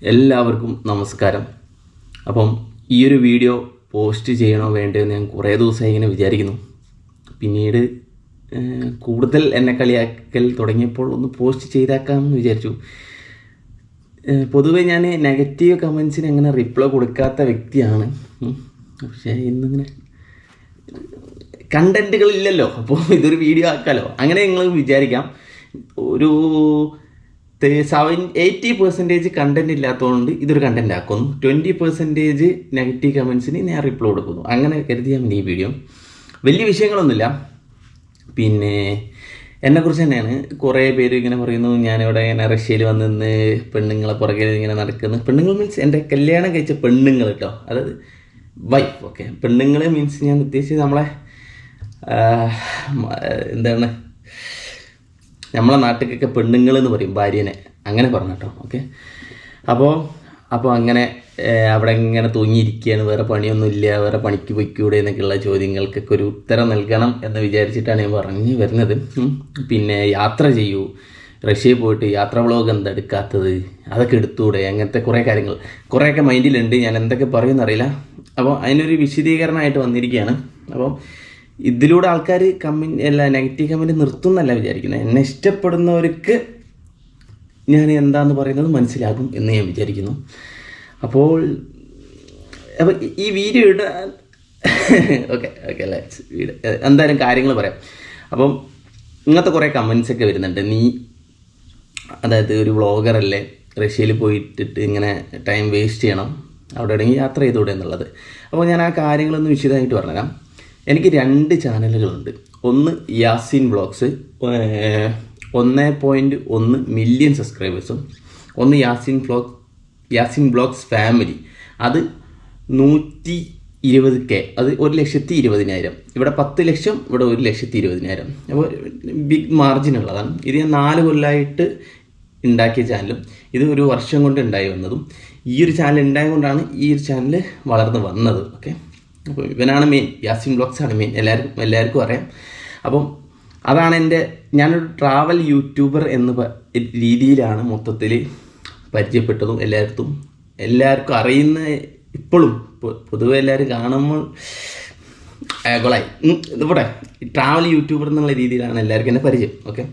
എല്ലാവർക്കും നമസ്കാരം. അപ്പം ഈ ഒരു വീഡിയോ പോസ്റ്റ് ചെയ്യണോ വേണ്ടയോ എന്ന് ഞാൻ കുറേ ദിവസമായി ഇങ്ങനെ വിചാരിക്കുന്നു. പിന്നീട് കൂടുതൽ എന്നെ കളിയാക്കൽ തുടങ്ങിയപ്പോൾ ഒന്ന് പോസ്റ്റ് ചെയ്തേക്കാമെന്ന് വിചാരിച്ചു. പൊതുവെ ഞാൻ നെഗറ്റീവ് കമൻസിന് അങ്ങനെ റിപ്ലൈ കൊടുക്കാത്ത വ്യക്തിയാണ്. പക്ഷേ ഇന്നിങ്ങനെ കണ്ടൻറ്റുകളില്ലല്ലോ, അപ്പോൾ ഇതൊരു വീഡിയോ ആക്കാമല്ലോ, അങ്ങനെ നിങ്ങൾ വിചാരിക്കാം. ഒരു 80% കണ്ടൻറ് ഇല്ലാത്തതുകൊണ്ട് ഇതൊരു കണ്ടൻറ് ആക്കുന്നു, 20% നെഗറ്റീവ് കമൻസിന് ഞാൻ റിപ്ലൈ കൊടുക്കുന്നു. അങ്ങനെ കരുതിയാൽ മതി ഈ വീഡിയോ. വലിയ വിഷയങ്ങളൊന്നുമില്ല. പിന്നെ എന്നെക്കുറിച്ച് തന്നെയാണ്. കുറേ പേര് ഇങ്ങനെ പറയുന്നു ഞാനിവിടെ ഇങ്ങനെ റഷ്യയിൽ വന്ന് നിന്ന് പെണ്ണുങ്ങളെ പുറകെ ഇങ്ങനെ നടക്കുന്നു. പെണ്ണുങ്ങൾ മീൻസ് എൻ്റെ കല്യാണം കഴിച്ച പെണ്ണുങ്ങൾ കേട്ടോ, അതായത് വൈഫ്. ഓക്കെ, പെണ്ണുങ്ങൾ മീൻസ് ഞാൻ ഉദ്ദേശിച്ചത് നമ്മളെ എന്താണ്, നമ്മളെ നാട്ടിലൊക്കെ പെണ്ണുങ്ങൾ എന്ന് പറയും ഭാര്യനെ, അങ്ങനെ പറഞ്ഞു കേട്ടോ. ഓക്കെ, അപ്പോൾ അങ്ങനെ അവിടെ ഇങ്ങനെ തൂങ്ങിയിരിക്കുകയാണ്, വേറെ പണിയൊന്നുമില്ല, വേറെ പണിക്ക് പൊയ്ക്കൂടെ എന്നൊക്കെയുള്ള ചോദ്യങ്ങൾക്കൊക്കെ ഒരു ഉത്തരം നൽകണം എന്ന് വിചാരിച്ചിട്ടാണ് ഞാൻ പറഞ്ഞു വരുന്നത്. പിന്നെ യാത്ര ചെയ്യൂ, റഷ്യയിൽ പോയിട്ട് യാത്രാ വ്ളോഗ് എന്താ എടുക്കാത്തത്, അതൊക്കെ എടുത്തുകൂടെ, അങ്ങനത്തെ കുറേ കാര്യങ്ങൾ കുറേയൊക്കെ മൈൻഡിലുണ്ട്. ഞാൻ എന്തൊക്കെ പറയുമെന്നറിയില്ല. അപ്പോൾ അതിനൊരു വിശദീകരണമായിട്ട് വന്നിരിക്കുകയാണ്. അപ്പോൾ ഇതിലൂടെ ആൾക്കാർ നെഗറ്റീവ് കമൻറ്റ് നിർത്തുന്നല്ല വിചാരിക്കുന്നത്. എന്നെ ഇഷ്ടപ്പെടുന്നവർക്ക് ഞാൻ എന്താന്ന് പറയുന്നത് മനസ്സിലാകും എന്ന് ഞാൻ വിചാരിക്കുന്നു. അപ്പോൾ ഈ വീഡിയോ ഇടാൻ ഓക്കെ എന്തായാലും കാര്യങ്ങൾ പറയാം. അപ്പം ഇങ്ങനത്തെ കുറേ കമൻസൊക്കെ വരുന്നുണ്ട്. അതായത് ഒരു വ്ളോഗറല്ലേ, റഷ്യയിൽ പോയിട്ടിട്ട് ഇങ്ങനെ ടൈം വേസ്റ്റ് ചെയ്യണം, അവിടെ എവിടെയെങ്കിലും യാത്ര ചെയ്തുകൂടെ എന്നുള്ളത്. അപ്പോൾ ഞാൻ ആ കാര്യങ്ങളൊന്ന് വിശദമായിട്ട് പറഞ്ഞുതരാം. എനിക്ക് 2 ചാനലുകളുണ്ട്. ഒന്ന് യാസിൻ വ്ളോഗ്സ്, 1.1 മില്യൺ സബ്സ്ക്രൈബേഴ്സും. ഒന്ന് യാസിൻ വ്ളോഗ്സ് ഫാമിലി, അത് 120K, അത് 1,20,000. ഇവിടെ 10 ലക്ഷം, ഇവിടെ 1,20,000. അപ്പോൾ ബിഗ് മാർജിൻ ഉള്ളതാണ്. ഇത് ഞാൻ 4 കൊല്ലമായിട്ട് ഉണ്ടാക്കിയ ചാനലും ഇത് ഒരു വർഷം കൊണ്ട് ഉണ്ടായി വന്നതും. ഈ ഒരു ചാനൽ ഉണ്ടായത് കൊണ്ടാണ് ഈ ഒരു ചാനൽ വളർന്ന് വന്നത്. ഓക്കെ, അപ്പോൾ ഇവനാണ് മെയിൻ, യാസിൻ വ്ളോഗ്സ് ആണ് മെയിൻ, എല്ലാവർക്കും അറിയാം. അപ്പം അതാണ് ഞാനൊരു ട്രാവൽ യൂട്യൂബർ എന്ന രീതിയിലാണ് മൊത്തത്തിൽ പരിചയപ്പെട്ടതും എല്ലാവർക്കും അറിയുന്ന. ഇപ്പോഴും പൊതുവെ എല്ലാവരും കാണുമ്പോൾ കൊളായി ഇവിടെ ട്രാവൽ യൂട്യൂബർ എന്നുള്ള രീതിയിലാണ് എല്ലാവർക്കും എന്നെ പരിചയം. ഓക്കെ,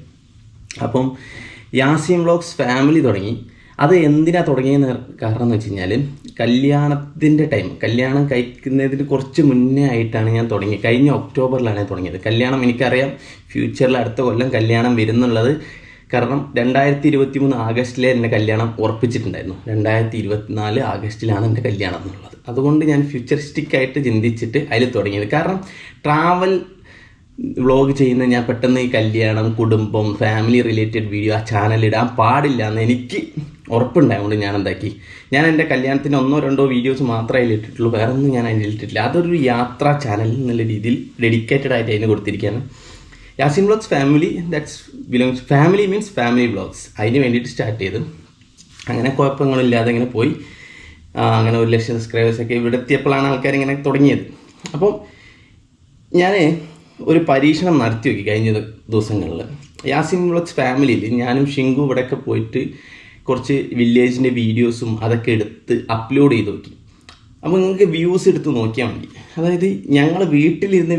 അപ്പം യാസിൻ വ്ളോഗ്സ് ഫാമിലി തുടങ്ങി. അത് എന്തിനാണ് തുടങ്ങിയെന്ന് കാരണം എന്ന് വെച്ച് കഴിഞ്ഞാൽ, കല്യാണത്തിൻ്റെ ടൈം, കല്യാണം കഴിക്കുന്നതിന് കുറച്ച് മുന്നേ ആയിട്ടാണ് ഞാൻ തുടങ്ങിയത്. കഴിഞ്ഞ ഒക്ടോബറിലാണ് ഞാൻ തുടങ്ങിയത് കല്യാണം. എനിക്കറിയാം ഫ്യൂച്ചറിൽ അടുത്ത കൊല്ലം കല്യാണം വരുന്നുള്ളത്. കാരണം 2023 ആഗസ്റ്റിലെ എൻ്റെ കല്യാണം ഉറപ്പിച്ചിട്ടുണ്ടായിരുന്നു. 2024 ആഗസ്റ്റിലാണ് എൻ്റെ കല്യാണം എന്നുള്ളത്. അതുകൊണ്ട് ഞാൻ ഫ്യൂച്ചറിസ്റ്റിക്കായിട്ട് ചിന്തിച്ചിട്ട് അതിൽ തുടങ്ങിയത്. കാരണം ട്രാവൽ വ്ളോഗ് ചെയ്യുന്ന ഞാൻ പെട്ടെന്ന് ഈ കല്യാണം, കുടുംബം, ഫാമിലി റിലേറ്റഡ് വീഡിയോ ആ ചാനലിടാൻ പാടില്ല എന്ന് എനിക്ക് ഉറപ്പുണ്ടായതുകൊണ്ട് ഞാൻ എന്താക്കി, ഞാൻ എൻ്റെ കല്യാണത്തിന് 1-2 വീഡിയോസ് മാത്രമേ അതിലിട്ടിട്ടുള്ളൂ, വേറെ ഒന്നും ഞാൻ അതിൽ ഇട്ടിട്ടില്ല. അതൊരു യാത്രാ ചാനൽ എന്നുള്ള രീതിയിൽ ഡെഡിക്കേറ്റഡ് ആയിട്ട് അതിന് കൊടുത്തിരിക്കുകയാണ്. Yasin vlogs family, family means family vlogs, അതിന് വേണ്ടിയിട്ട് സ്റ്റാർട്ട് ചെയ്ത് അങ്ങനെ കുഴപ്പങ്ങളില്ലാതെ ഇങ്ങനെ പോയി. അങ്ങനെ 1 ലക്ഷം സബ്സ്ക്രൈബേഴ്സൊക്കെ ഇവിടെ എത്തിയപ്പോഴാണ് ആൾക്കാർ ഇങ്ങനെ തുടങ്ങിയത്. അപ്പം ഞാൻ ഒരു പരീക്ഷണം നടത്തി നോക്കി കഴിഞ്ഞ ദിവസങ്ങളിൽ. യാസിൻ വ്ളോഗ്സ് ഫാമിലിയിൽ ഞാനും ഷിങ്കു ഇവിടെയൊക്കെ പോയിട്ട് കുറച്ച് വില്ലേജിൻ്റെ വീഡിയോസും അതൊക്കെ എടുത്ത് അപ്ലോഡ് ചെയ്ത് നോക്കി. അപ്പോൾ നിങ്ങൾക്ക് വ്യൂസ് എടുത്ത് നോക്കിയാൽ മതി. അതായത് ഞങ്ങൾ വീട്ടിലിരുന്ന്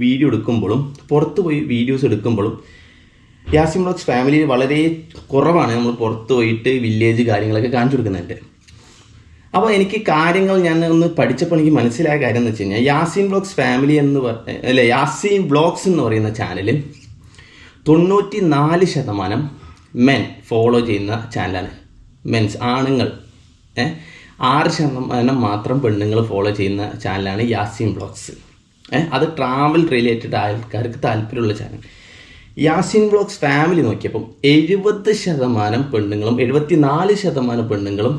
വീഡിയോ എടുക്കുമ്പോഴും പുറത്ത് പോയി വീഡിയോസ് എടുക്കുമ്പോഴും യാസിൻ വ്ളോഗ്സ് ഫാമിലിയിൽ വളരെ കുറവാണ് നമ്മൾ പുറത്ത് പോയിട്ട് വില്ലേജ് കാര്യങ്ങളൊക്കെ കാണിച്ചു കൊടുക്കുന്നുണ്ട്. അപ്പോൾ എനിക്ക് കാര്യങ്ങൾ ഞാൻ ഒന്ന് പഠിച്ചപ്പോൾ എനിക്ക് മനസ്സിലായ കാര്യം എന്ന് വെച്ച് കഴിഞ്ഞാൽ, Yasin vlogs family Yasin vlogs എന്ന് പറയുന്ന ചാനൽ 94% മെൻ ഫോളോ ചെയ്യുന്ന ചാനലാണ്. മെൻസ്, ആണുങ്ങൾ. 6% മാത്രം പെണ്ണുങ്ങൾ ഫോളോ ചെയ്യുന്ന ചാനലാണ് യാസിൻ വ്ളോഗ്സ്. അത് ട്രാവൽ റിലേറ്റഡ് ആൾക്കാർക്ക് താല്പര്യമുള്ള ചാനൽ. യാസിൻ വ്ളോഗ്സ് ഫാമിലി നോക്കിയപ്പം 70% പെണ്ണുങ്ങളും 74% പെണ്ണുങ്ങളും,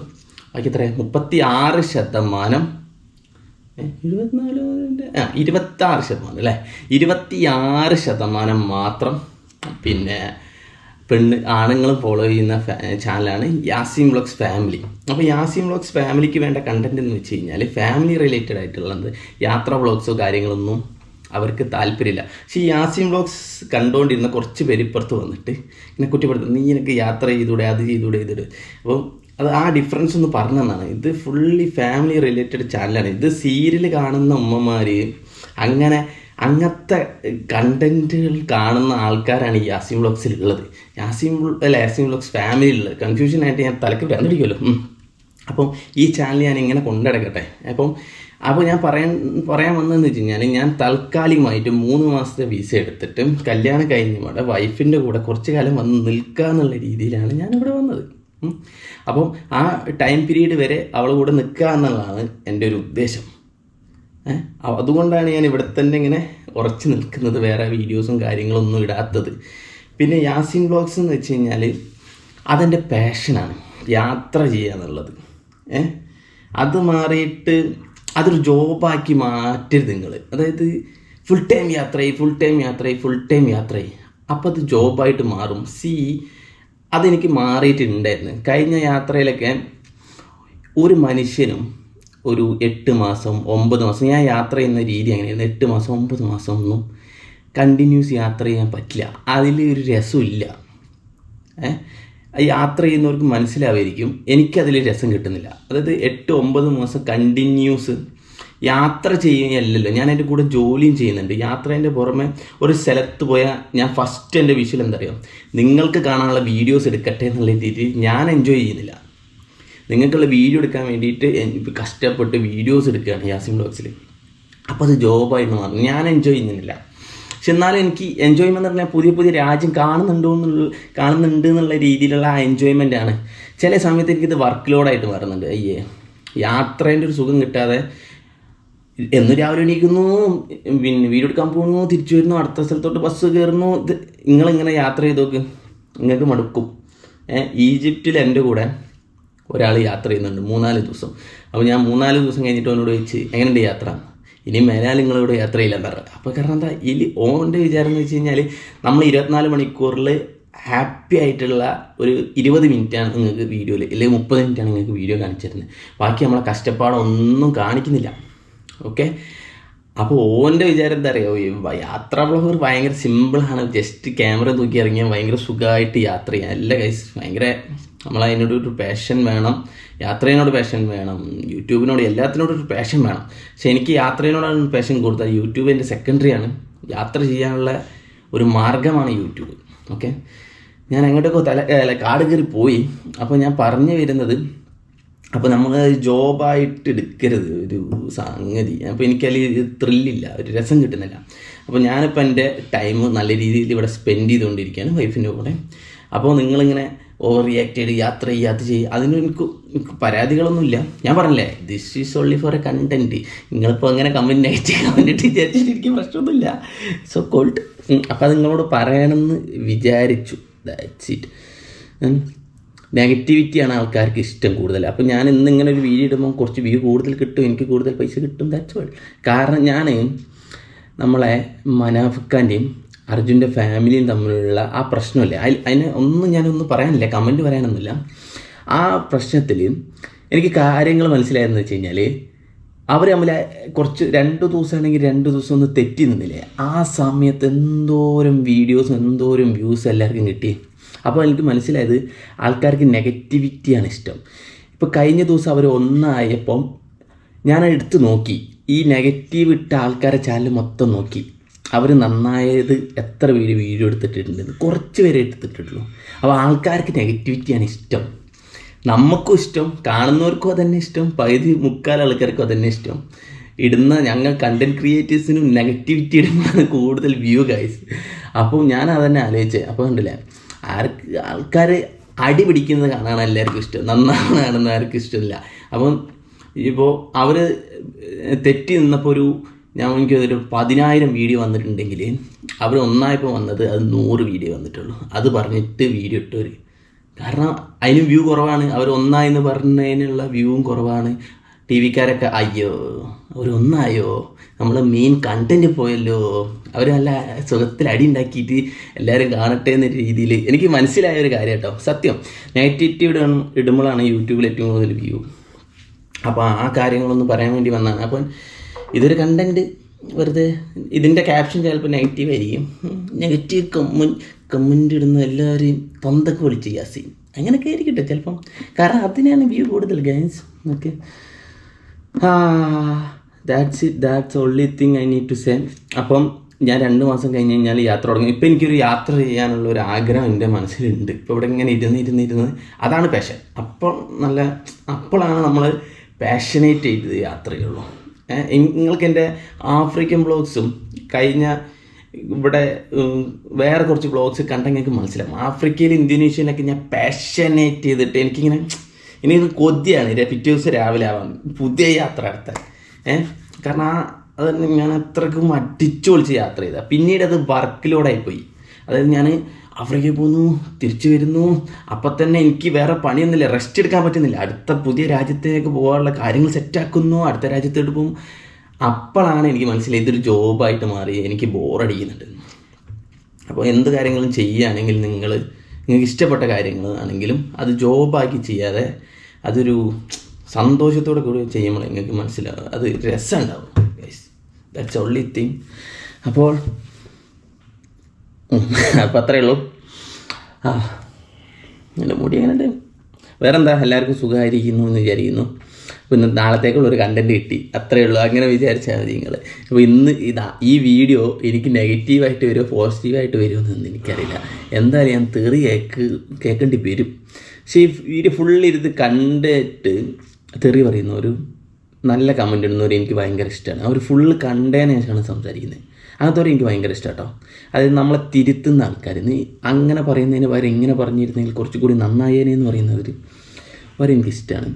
ബാക്കി എത്ര 36%, 26% അല്ലേ, 26% മാത്രം പിന്നെ ആണുങ്ങളും ഫോളോ ചെയ്യുന്ന ചാനലാണ് യാസിൻ വ്ളോഗ്സ് ഫാമിലി. അപ്പോൾ യാസിൻ വ്ളോഗ്സ് ഫാമിലിക്ക് വേണ്ട കണ്ടന്റ് എന്ന് വെച്ച് കഴിഞ്ഞാൽ ഫാമിലി റിലേറ്റഡ് ആയിട്ടുള്ളത്, യാത്രാ വ്ളോഗ്സോ കാര്യങ്ങളൊന്നും അവർക്ക് താല്പര്യമില്ല. പക്ഷേ ഈ യാസിൻ വ്ളോഗ്സ് കണ്ടുകൊണ്ടിരുന്ന കുറച്ച് പേര് ഇപ്പുറത്ത് വന്നിട്ട് ഇങ്ങനെ കുറ്റപ്പെടുത്തും, നീ എനിക്ക് യാത്ര ചെയ്തൂടെ, അത് ചെയ്തൂടെ, അപ്പം അത് ആ ഡിഫറൻസ് ഒന്ന് പറഞ്ഞതാണ്. ഇത് ഫുള്ളി ഫാമിലി റിലേറ്റഡ് ചാനലാണ്. ഇത് സീരിയൽ കാണുന്ന ഉമ്മമാർ അങ്ങനത്തെ കണ്ടൻറ്റുകൾ കാണുന്ന ആൾക്കാരാണ് ഈ യാസീൻ വ്ളോഗ്സിൽ ഉള്ളത്. യാസീൻ വ്ളോഗ്സ് ഫാമിലിയിലുള്ളത് കൺഫ്യൂഷനായിട്ട് ഞാൻ തലക്ക് ഭ്രാന്തിടിക്കുമല്ലോ. അപ്പം ഈ ചാനൽ ഞാൻ ഇങ്ങനെ കൊണ്ടുനടക്കട്ടെ. അപ്പോൾ ഞാൻ പറയാൻ വന്നതെന്ന് വെച്ച് കഴിഞ്ഞാൽ, ഞാൻ താൽക്കാലികമായിട്ട് 3 മാസത്തെ വിസ എടുത്തിട്ട് കല്യാണം കഴിഞ്ഞ പാടെ വൈഫിൻ്റെ കൂടെ കുറച്ച് കാലം വന്ന് നിൽക്കുക എന്നുള്ള രീതിയിലാണ് ഞാനിവിടെ വന്നത്. അപ്പം ആ ടൈം പീരീഡ് വരെ അവളെ കൂടെ നിൽക്കുക എന്നുള്ളതാണ് എൻ്റെ ഒരു ഉദ്ദേശം. അതുകൊണ്ടാണ് ഞാൻ ഇവിടെ തന്നെ ഇങ്ങനെ ഉറച്ച് നിൽക്കുന്നത്, വേറെ വീഡിയോസും കാര്യങ്ങളൊന്നും ഇടാത്തത്. പിന്നെ യാസീൻ വ്ളോഗ്സ് എന്ന് വെച്ച് കഴിഞ്ഞാൽ അതെൻ്റെ പാഷനാണ്, യാത്ര ചെയ്യുക എന്നുള്ളത്. അത് മാറിയിട്ട് അതൊരു ജോബാക്കി മാറ്റരുത് നിങ്ങൾ. അതായത് ഫുൾ ടൈം യാത്ര അപ്പോൾ അത് ജോബായിട്ട് മാറും. അതെനിക്ക് മാറിയിട്ടുണ്ടായിരുന്നു. കഴിഞ്ഞ യാത്രയിലൊക്കെ ഒരു മനുഷ്യനും ഒരു 8 മാസം 9 മാസം ഞാൻ യാത്ര ചെയ്യുന്ന രീതി അങ്ങനെയായിരുന്നു. 8 മാസം 9 മാസം ഒന്നും കണ്ടിന്യൂസ് യാത്ര ചെയ്യാൻ പറ്റില്ല. അതിൽ ഒരു രസമില്ല. യാത്ര ചെയ്യുന്നവർക്ക് മനസ്സിലാവുമായിരിക്കും. എനിക്കതിൽ രസം കിട്ടുന്നില്ല. അതായത് 8-9 മാസം കണ്ടിന്യൂസ് യാത്ര ചെയ്യുകയല്ലല്ലോ, ഞാൻ എൻ്റെ കൂടെ ജോലിയും ചെയ്യുന്നുണ്ട്. യാത്രേൻ്റെ പുറമെ ഒരു സ്ഥലത്ത് പോയാൽ ഞാൻ ഫസ്റ്റ് എൻ്റെ വിഷ്വൽ എന്താ പറയുക, നിങ്ങൾക്ക് കാണാനുള്ള വീഡിയോസ് എടുക്കട്ടെ എന്നുള്ള രീതിയിൽ ഞാൻ എൻജോയ് ചെയ്യുന്നില്ല. നിങ്ങൾക്കുള്ള വീഡിയോ എടുക്കാൻ വേണ്ടിയിട്ട് കഷ്ടപ്പെട്ട് വീഡിയോസ് എടുക്കുകയാണ് യാസീൻ വ്ളോഗ്സിൽ. അപ്പോൾ അത് ജോബായിട്ട് മാറും. ഞാൻ എൻജോയ് ചെയ്യുന്നില്ല. പക്ഷെ എന്നാലും എനിക്ക് എൻജോയ്മെൻ്റ് എന്ന് പറഞ്ഞാൽ പുതിയ രാജ്യം കാണുന്നുണ്ട് എന്നുള്ള രീതിയിലുള്ള ആ എൻജോയ്മെൻ്റാണ്. ചില സമയത്ത് എനിക്കിത് വർക്ക് ലോഡായിട്ട് മാറുന്നുണ്ട്. യാത്രേൻ്റെ ഒരു സുഖം കിട്ടാതെ എന്ന് രാവിലെ എണീക്കുന്നു, പിന്നെ വീഡിയോ എടുക്കാൻ പോകുന്നു, തിരിച്ചു വരുന്നു, അടുത്ത സ്ഥലത്തോട്ട് ബസ് കയറുന്നു. നിങ്ങളിങ്ങനെ യാത്ര ചെയ്ത് നോക്ക്, നിങ്ങൾക്ക് മടുക്കും. ഈജിപ്തിൽ എൻ്റെ കൂടെ ഒരാൾ യാത്ര ചെയ്യുന്നുണ്ട് 3-4 ദിവസം. അപ്പോൾ ഞാൻ 3-4 ദിവസം കഴിഞ്ഞിട്ട് അവനോട് ചോദിച്ച് എങ്ങനെയുണ്ട് യാത്ര, ഇനി മേലാൽ നിങ്ങളോട് യാത്ര ചെയ്യില്ലെന്ന് പറഞ്ഞു. അപ്പോൾ കാരണം എന്താ, ഓൻ്റെ വിചാരം എന്ന് വെച്ച് കഴിഞ്ഞാൽ നമ്മൾ 24 മണിക്കൂറിൽ ഹാപ്പി ആയിട്ടുള്ള ഒരു 20 മിനിറ്റാണ് നിങ്ങൾക്ക് വീഡിയോയിൽ, അല്ലെങ്കിൽ 30 മിനിറ്റാണ് നിങ്ങൾക്ക് വീഡിയോ കാണിച്ചിരുന്നത്. ബാക്കി നമ്മളെ കഷ്ടപ്പാടൊന്നും കാണിക്കുന്നില്ല. ഓക്കെ, അപ്പോൾ ഓൻ്റെ വിചാരം എന്താ പറയുക, യാത്രാ ബ്ലോഗർ ഭയങ്കര സിമ്പിളാണ്, ജസ്റ്റ് ക്യാമറ തൂക്കി ഇറങ്ങിയാൽ ഭയങ്കര സുഖമായിട്ട് യാത്ര ചെയ്യാം. എല്ലാ ഗൈസ് ഭയങ്കര നമ്മളതിനോടൊരു പാഷൻ വേണം, യാത്രയോട് പാഷൻ വേണം, യൂട്യൂബിനോട് എല്ലാത്തിനോടൊരു പാഷൻ വേണം. പക്ഷെ എനിക്ക് യാത്രയോടാണ് പാഷൻ കൂടുതൽ. യൂട്യൂബ് എൻ്റെ സെക്കൻഡറിയാണ്, യാത്ര ചെയ്യാനുള്ള ഒരു മാർഗ്ഗമാണ് യൂട്യൂബ്. ഓക്കെ, ഞാൻ എങ്ങോട്ടൊക്കെ കാട് കയറി പോയി. അപ്പോൾ ഞാൻ പറഞ്ഞു വരുന്നത്, അപ്പോൾ നമ്മൾ ജോബായിട്ട് എടുക്കരുത് ഒരു സംഗതി. അപ്പോൾ എനിക്കതിൽ ത്രില്ലില്ല, ഒരു രസം കിട്ടുന്നില്ല. അപ്പോൾ ഞാനിപ്പോൾ എൻ്റെ ടൈം നല്ല രീതിയിൽ ഇവിടെ സ്പെൻഡ് ചെയ്തുകൊണ്ടിരിക്കുകയാണ് വൈഫിൻ്റെ കൂടെ. അപ്പോൾ നിങ്ങളിങ്ങനെ ഓവർ റിയാക്ട് ചെയ്ത് യാത്ര ചെയ്യുക, അതിന് എനിക്ക് പരാതികളൊന്നുമില്ല. ഞാൻ പറഞ്ഞില്ലേ, this is only for a content. നിങ്ങളിപ്പോൾ അങ്ങനെ നെഗറ്റീവ് കമൻറ്റ് വിചാരിച്ചിട്ട് എനിക്ക് പ്രശ്നമൊന്നുമില്ല. So called. അപ്പോൾ അത് നിങ്ങളോട് പറയണമെന്ന് വിചാരിച്ചു. That's it. നെഗറ്റിവിറ്റിയാണ് ആൾക്കാർക്ക് ഇഷ്ടം കൂടുതൽ. അപ്പോൾ ഞാൻ ഇന്നിങ്ങനെ ഒരു വീഡിയോ ഇടുമ്പോൾ കുറച്ച് വ്യൂ കൂടുതൽ കിട്ടും, എനിക്ക് കൂടുതൽ പൈസ കിട്ടും. That's all. കാരണം ഞാൻ നമ്മളെ മനാഫിക്കാൻ്റെയും അർജുൻ്റെ ഫാമിലിയും തമ്മിലുള്ള ആ പ്രശ്നമില്ലേ, അതിന് ഞാനൊന്നും പറയാനില്ല, കമൻറ്റ് പറയാനൊന്നുമില്ല. ആ പ്രശ്നത്തിൽ എനിക്ക് കാര്യങ്ങൾ മനസ്സിലായെന്ന് വെച്ച് കഴിഞ്ഞാൽ, അവർ തമ്മിൽ കുറച്ച് 2 ദിവസമാണെങ്കിൽ 2 ദിവസം ഒന്ന് തെറ്റി നിന്നില്ലേ, ആ സമയത്ത് എന്തോരം വീഡിയോസും എന്തോരം വ്യൂസ് എല്ലാവർക്കും കിട്ടി. അപ്പോൾ എനിക്ക് മനസ്സിലായത് ആൾക്കാർക്ക് നെഗറ്റിവിറ്റിയാണ് ഇഷ്ടം. ഇപ്പോൾ കഴിഞ്ഞ ദിവസം അവർ ഒന്നായപ്പം ഞാൻ എടുത്ത് നോക്കി, ഈ നെഗറ്റീവ് ഇട്ട ആൾക്കാരെ ചാനൽ മൊത്തം നോക്കി. അവർ നന്നായത് എത്ര പേര് വീഡിയോ എടുത്തിട്ടുണ്ടെന്ന് കുറച്ച് പേരെ എടുത്തിട്ടുള്ളൂ. അപ്പോൾ ആൾക്കാർക്ക് നെഗറ്റിവിറ്റിയാണ് ഇഷ്ടം. നമുക്കും ഇഷ്ടം, കാണുന്നവർക്കും അതന്നെ ഇഷ്ടം, പകുതി മുക്കാൽ ആൾക്കാർക്കും അതന്നെ ഇഷ്ടം. ഞങ്ങൾ കണ്ടൻറ് ക്രിയേറ്റേഴ്സിനും നെഗറ്റിവിറ്റി ഇടുമ്പോഴാണ് കൂടുതൽ വ്യൂ ഗൈസ്. അപ്പോൾ ഞാൻ അതന്നെ ആലോചിച്ചത്. അപ്പോൾ കണ്ടില്ലേ, ആൾക്കാർ അടി പിടിക്കുന്നത് കാണാൻ എല്ലാവർക്കും ഇഷ്ടം, നന്നാണ് കാണുന്ന ആർക്കും ഇഷ്ടമില്ല. അപ്പം ഇപ്പോൾ അവർ തെറ്റി നിന്നപ്പോൾ എനിക്കൊരു 10,000 വീഡിയോ വന്നിട്ടുണ്ടെങ്കിൽ അവർ ഒന്നായപ്പോൾ വന്നത് അത് 100 വീഡിയോ വന്നിട്ടുള്ളൂ. അത് പറഞ്ഞിട്ട് വീഡിയോ ഇട്ടവർ, കാരണം അതിന് വ്യൂ കുറവാണ്. അവർ ഒന്നായെന്ന് പറഞ്ഞതിനുള്ള വ്യൂവും കുറവാണ്. ടി വിക്കാരൊക്കെ അയ്യോ അവരൊന്നായോ, നമ്മൾ മെയിൻ കണ്ടൻറ്റ് പോയല്ലോ, അവർ നല്ല സുഖത്തിൽ അടി ഉണ്ടാക്കിയിട്ട് എല്ലാവരും കാണട്ടെ എന്ന രീതിയിൽ എനിക്ക് മനസ്സിലായ ഒരു കാര്യം കേട്ടോ, സത്യം. നെഗറ്റിവിറ്റി ഇടുമ്പോഴാണ് യൂട്യൂബിൽ ഏറ്റവും കൂടുതൽ വ്യൂ. അപ്പോൾ ആ കാര്യങ്ങളൊന്ന് പറയാൻ വേണ്ടി വന്നതാണ്. അപ്പം ഇതൊരു കണ്ടൻറ്റ്, വെറുതെ ഇതിൻ്റെ ക്യാപ്ഷൻ ചിലപ്പോൾ നെഗറ്റീവ് ആയിരിക്കും. നെഗറ്റീവ് കമൻറ്റ് ഇടുന്ന എല്ലാവരെയും തൊന്തക്ക് വിളിച്ച് യാസീൻ അങ്ങനെയൊക്കെ ആയിരിക്കട്ടെ ചിലപ്പം, കാരണം അതിനാണ് വ്യൂ കൂടുതൽ guys. Okay, that's only thing I need to say. അപ്പം ഞാൻ 2 മാസം കഴിഞ്ഞ് കഴിഞ്ഞാൽ യാത്ര തുടങ്ങി. ഇപ്പം എനിക്കൊരു യാത്ര ചെയ്യാനുള്ള ഒരു ആഗ്രഹം എൻ്റെ മനസ്സിലുണ്ട്. ഇപ്പോൾ ഇവിടെ ഇങ്ങനെ ഇരുന്ന് അതാണ് പാഷൻ. അപ്പോഴാണ് നമ്മൾ പാഷനേറ്റ് ചെയ്തത് യാത്ര ചെയ്യുള്ളൂ. നിങ്ങൾക്ക് എൻ്റെ ആഫ്രിക്കൻ വ്ളോഗ്സും കഴിഞ്ഞ ഇവിടെ വേറെ കുറച്ച് വ്ളോഗ്സ് കണ്ടെങ്കിൽ നിങ്ങൾക്ക് മനസ്സിലാവും. ആഫ്രിക്കയിൽ ഇന്തോനേഷ്യയിലൊക്കെ ഞാൻ പാഷനേറ്റ് ചെയ്തിട്ട് എനിക്കിത് കൊതിയാണ് പിറ്റേ ദിവസം രാവിലെ ആവാൻ പുതിയ യാത്ര നടത്താൻ. കാരണം അത് ഞാൻ അത്രയ്ക്കും അടിച്ചു പൊളിച്ച് യാത്ര ചെയ്താൽ പിന്നീട് അത് വർക്കിലോടായിപ്പോയി. അതായത് ഞാൻ ആഫ്രിക്കയിൽ പോകുന്നു, തിരിച്ചു വരുന്നു, അപ്പം തന്നെ എനിക്ക് വേറെ പണിയൊന്നുമില്ല, റെസ്റ്റ് എടുക്കാൻ പറ്റുന്നില്ല. അടുത്ത പുതിയ രാജ്യത്തേക്ക് പോകാനുള്ള കാര്യങ്ങൾ സെറ്റാക്കുന്നു, അടുത്ത രാജ്യത്തോട്ട് പോകും. അപ്പോഴാണ് എനിക്ക് മനസ്സിലായി ഇതൊരു ജോബായിട്ട് മാറി, എനിക്ക് ബോറടിക്കുന്നുണ്ട്. അപ്പോൾ എന്ത് കാര്യങ്ങളും ചെയ്യുകയാണെങ്കിൽ നിങ്ങൾക്ക് ഇഷ്ടപ്പെട്ട കാര്യങ്ങൾ ആണെങ്കിലും അത് ജോബാക്കി ചെയ്യാതെ അതൊരു സന്തോഷത്തോടെ കൂടി ചെയ്യുമ്പോൾ നിങ്ങൾക്ക് മനസ്സിലാവും, അത് രസമുണ്ടാവും. That's only thing. അപ്പോൾ അത്രയേ ഉള്ളൂ. എൻ്റെ മുടി എങ്ങനെ വേറെ എന്താ, എല്ലാവർക്കും സുഖമായിരിക്കുന്നു എന്ന് വിചാരിക്കുന്നു. പിന്നെ നാളത്തേക്കുള്ളൊരു കണ്ടൻറ്റ് കിട്ടി, അത്രയേ ഉള്ളൂ. അങ്ങനെ വിചാരിച്ചാൽ മതി നിങ്ങൾ. അപ്പോൾ ഇന്ന് ഈ വീഡിയോ എനിക്ക് നെഗറ്റീവായിട്ട് വരുമോ പോസിറ്റീവായിട്ട് വരുമോ എന്നൊന്നും എനിക്കറിയില്ല. എന്തായാലും ഞാൻ തെറി കേൾക്കേണ്ടി വരും. പക്ഷേ ഈ വീഡിയോ ഫുള്ളിരുന്ന് കണ്ടിട്ട് തെറി പറയുന്ന ഒരു നല്ല കമൻറ്റ് ഇടുന്നവർ എനിക്ക് ഭയങ്കര ഇഷ്ടമാണ്. അവർ ഫുള്ള് കണ്ടതിന് ശേഷമാണ് സംസാരിക്കുന്നത്. അങ്ങനത്തെ എനിക്ക് ഭയങ്കര ഇഷ്ടം കേട്ടോ. അതായത് നമ്മളെ തിരുത്തുന്ന ആൾക്കാർ, നീ അങ്ങനെ പറയുന്നതിന് പകരം ഇങ്ങനെ പറഞ്ഞിരുന്നെങ്കിൽ കുറച്ചുകൂടി നന്നായേനെ എന്ന് പറയുന്നവർ വരെ എനിക്കിഷ്ടമാണ്.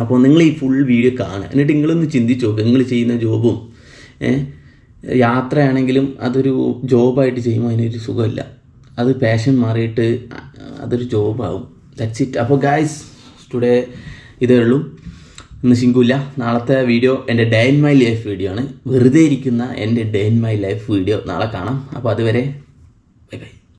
അപ്പോൾ നിങ്ങൾ ഈ ഫുൾ വീഡിയോ കാണുക, എന്നിട്ട് നിങ്ങളൊന്ന് ചിന്തിച്ച് നോക്കുക. നിങ്ങൾ ചെയ്യുന്ന ജോബും യാത്രയാണെങ്കിലും അതൊരു ജോബായിട്ട് ചെയ്യുമ്പോൾ അതിനൊരു സുഖമില്ല. അത് പാഷൻ മാറിയിട്ട് അതൊരു ജോബാവും. That's it. അപ്പോൾ ഗായ്സ്, ടുഡേ ഇതേ ഉള്ളൂ. ഇന്ന് ശിങ്കുല്ല. നാളത്തെ വീഡിയോ എൻ്റെ day in my life video ആണ്. വെറുതെ ഇരിക്കുന്ന എൻ്റെ day in my life video നാളെ കാണാം. അപ്പോൾ അതുവരെ ബൈ ബൈ.